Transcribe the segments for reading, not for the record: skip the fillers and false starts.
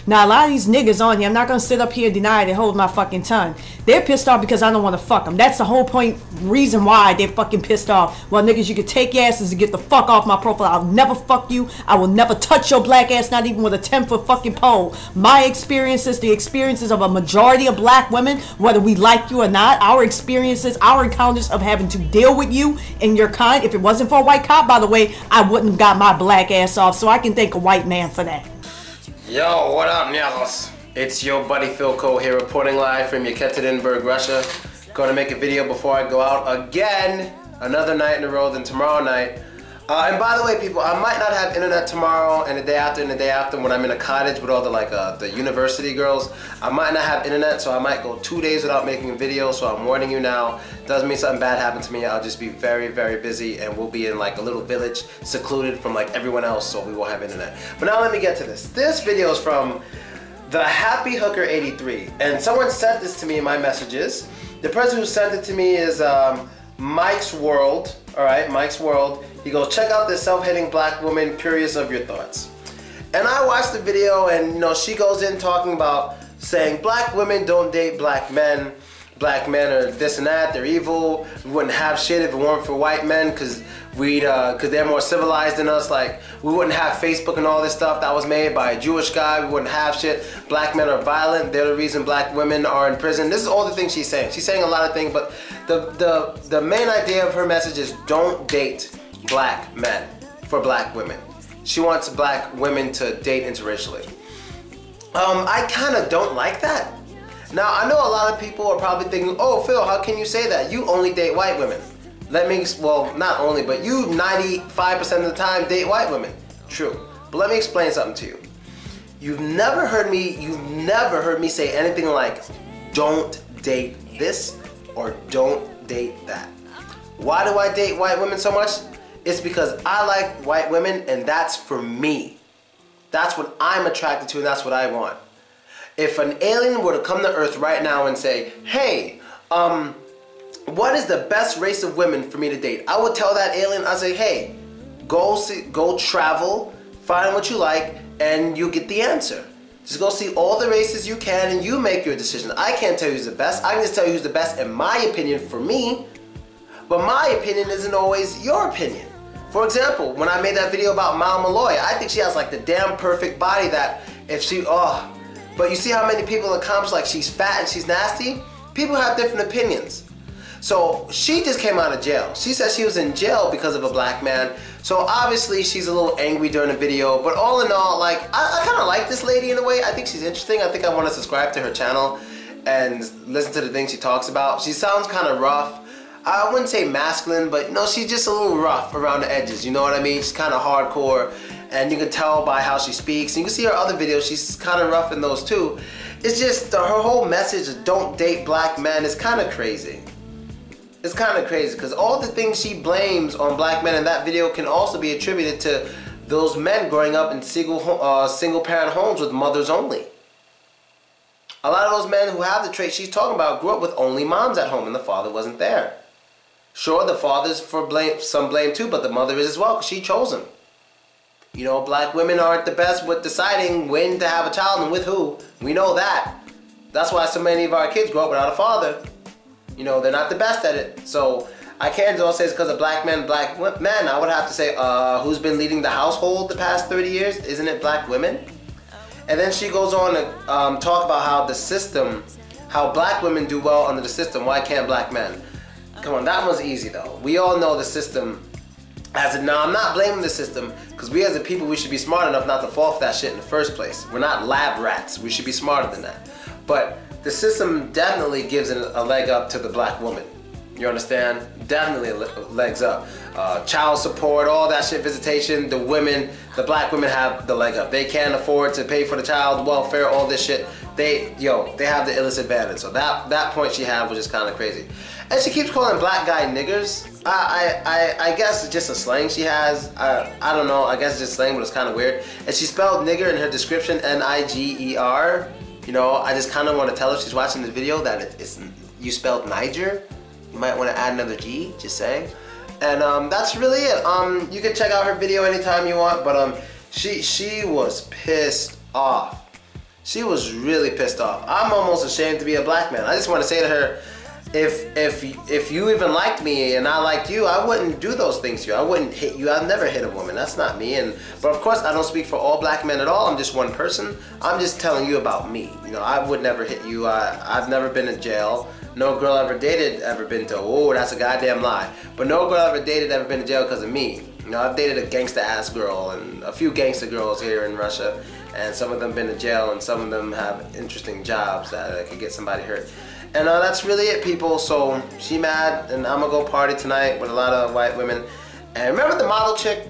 Now, a lot of these niggas on here, I'm not going to sit up here and deny it and hold my fucking tongue. They're pissed off because I don't want to fuck them. That's the whole point, reason why they're fucking pissed off. Well, niggas, you can take your asses and get the fuck off my profile. I'll never fuck you. I will never touch your black ass, not even with a 10-foot fucking pole. My experiences, the experiences of a majority of black women, whether we like you or not, our experiences, our encounters of having to deal with you and your kind. If it wasn't for a white cop, by the way, I wouldn't have got my black ass off. So I can thank a white man for that. Yo, what up, nyagos? It's your buddy Philko here, reporting live from Yekaterinburg, Russia. Gonna make a video before I go out again, another night in a row, then tomorrow night. And by the way, people, I might not have internet tomorrow and the day after when I'm in a cottage with all the university girls. I might not have internet, so I might go 2 days without making a video, so I'm warning you now. Doesn't mean something bad happened to me. I'll just be very, very busy, and we'll be in like a little village, secluded from like everyone else, so we won't have internet. But now let me get to this. This video is from the Happy Hooker 83, and someone sent this to me in my messages. The person who sent it to me is Mike's World. All right, Mike's World. He goes, check out this self-hating black woman, curious of your thoughts. And I watched the video, and you know, she goes in talking about saying black women don't date black men. Black men are this and that, they're evil. We wouldn't have shit if it weren't for white men, because they're more civilized than us. Like, we wouldn't have Facebook and all this stuff that was made by a Jewish guy. We wouldn't have shit. Black men are violent. They're the reason black women are in prison. This is all the things she's saying. She's saying a lot of things, but the main idea of her message is don't date black men for black women. She wants black women to date interracially. I kind of don't like that. Now, I know a lot of people are probably thinking, oh, Phil, how can you say that? You only date white women. Well, not only, but you 95% of the time date white women. True. But let me explain something to you. You've never heard me say anything like, don't date this or don't date that. Why do I date white women so much? It's because I like white women, and that's for me. That's what I'm attracted to, and that's what I want. If an alien were to come to Earth right now and say, hey, what is the best race of women for me to date? I would tell that alien, I'd say, hey, go travel, find what you like, and you get the answer. Just go see all the races you can, and you make your decision. I can't tell you who's the best. I can just tell you who's the best in my opinion for me, but my opinion isn't always your opinion. For example, when I made that video about Mal Malloy, I think she has like the damn perfect body that if she, but you see how many people in the comments like she's fat and she's nasty? People have different opinions. So she just came out of jail. She said she was in jail because of a black man. So obviously she's a little angry during the video, but all in all, like, I kind of like this lady in a way. I think she's interesting. I think I want to subscribe to her channel and listen to the things she talks about. She sounds kind of rough. I wouldn't say masculine, but you know, she's just a little rough around the edges, you know what I mean? She's kind of hardcore, and you can tell by how she speaks. And you can see her other videos, she's kind of rough in those too. It's just her whole message of don't date black men is kind of crazy. It's kind of crazy because all the things she blames on black men in that video can also be attributed to those men growing up in single parent homes with mothers only. A lot of those men who have the traits she's talking about grew up with only moms at home and the father wasn't there. Sure, the father's for some blame too, but the mother is as well because she chose him. You know, black women aren't the best with deciding when to have a child and with who. We know that. That's why so many of our kids grow up without a father. You know, they're not the best at it. So I can't just say it's because of black men, black men. I would have to say, who's been leading the household the past 30 years? Isn't it black women? And then she goes on to talk about how the system, how black women do well under the system. Why can't black men? Come on, that one's easy though. We all know the system. Now, I'm not blaming the system, because we as a people, we should be smart enough not to fall for that shit in the first place. We're not lab rats. We should be smarter than that. But the system definitely gives a leg up to the black woman. You understand? Definitely legs up. Child support, all that shit, visitation, the black women have the leg up. They can't afford to pay for the child welfare, all this shit. They have the illest advantage. So that point she had was just kind of crazy. And she keeps calling black guy niggers. I guess it's just a slang she has. I don't know, I guess it's just slang, but it's kind of weird. And she spelled nigger in her description, N-I-G-E-R. You know, I just kind of want to tell her if she's watching the video that you spelled Niger. You might want to add another G, just saying. And that's really it. You can check out her video anytime you want, but she was pissed off. She was really pissed off. I'm almost ashamed to be a black man. I just want to say to her, if you even liked me and I liked you, I wouldn't do those things to you. I wouldn't hit you. I'd never hit a woman. That's not me. But of course, I don't speak for all black men at all. I'm just one person. I'm just telling you about me. You know, I would never hit you. I've never been in jail. No girl I ever dated ever been to. Oh, that's a goddamn lie. But no girl I ever dated ever been to jail because of me. You know, I've dated a gangsta ass girl and a few gangsta girls here in Russia, and some of them been to jail, and some of them have interesting jobs that could get somebody hurt. And that's really it, people. So she mad, and I'm gonna go party tonight with a lot of white women. And remember the model chick?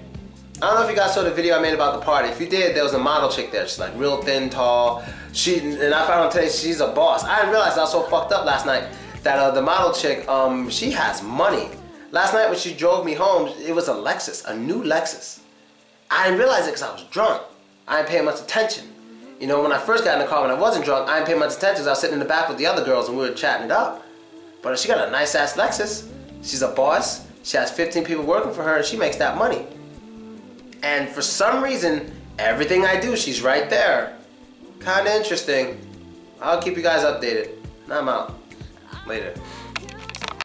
I don't know if you guys saw the video I made about the party. If you did, there was a model chick there. She's like real thin, tall. And I found out today she's a boss. I didn't realize I was so fucked up last night that the model chick, she has money. Last night when she drove me home, it was a Lexus, a new Lexus. I didn't realize it because I was drunk. I didn't pay much attention. You know, when I first got in the car when I wasn't drunk, I didn't pay much attention. I was sitting in the back with the other girls and we were chatting it up. But she got a nice ass Lexus. She's a boss. She has 15 people working for her and she makes that money. And for some reason, everything I do, she's right there. Kinda interesting. I'll keep you guys updated. And I'm out. Later.